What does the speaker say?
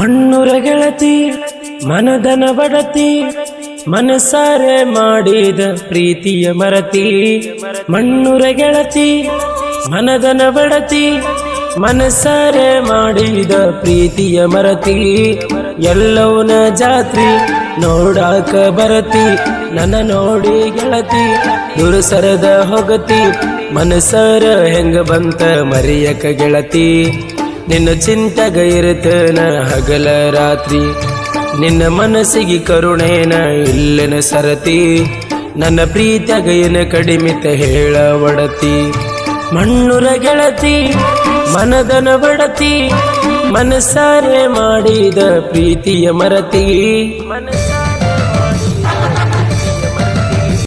ಮಣ್ಣುರ ಗೆಳತಿ ಮನದನ ಬಡತಿ ಮನಸಾರೆ ಮಾಡಿದ ಪ್ರೀತಿಯ ಮರತಿ. ಮಣ್ಣುರ ಗೆಳತಿ ಮನದನ ಬಡತಿ ಮನಸಾರೆ ಮಾಡಿದ ಪ್ರೀತಿಯ ಮರತಿ. ಎಲ್ಲವನ ಜಾತ್ರಿ ನೋಡಾಕ ಬರತಿ ನನ್ನ ನೋಡಿ ಗೆಳತಿ ದುರ್ಸರದ ಹೊಗತಿ. ಮನಸಾರ ಹೆಂಗ ಬಂತ ಮರಿಯಕ ಗೆಳತಿ ನಿನ್ನ ಚಿಂತಗ ಇರ್ತನ ಹಗಲ ರಾತ್ರಿ. ನಿನ್ನ ಮನಸ್ಸಿಗೆ ಕರುಣೇನ ಇಲ್ಲನ ಸರತಿ ನನ್ನ ಪ್ರೀತಿಯಾಗ ಏನ ಕಡಿಮಿತ ಹೇಳ ಒಡತಿ. ಮಣ್ಣುರ ಗೆಳತಿ ಮನದನ ಬಡತಿ ಮನಸಾರೆ ಮಾಡಿದ ಪ್ರೀತಿಯ ಮರತಿ.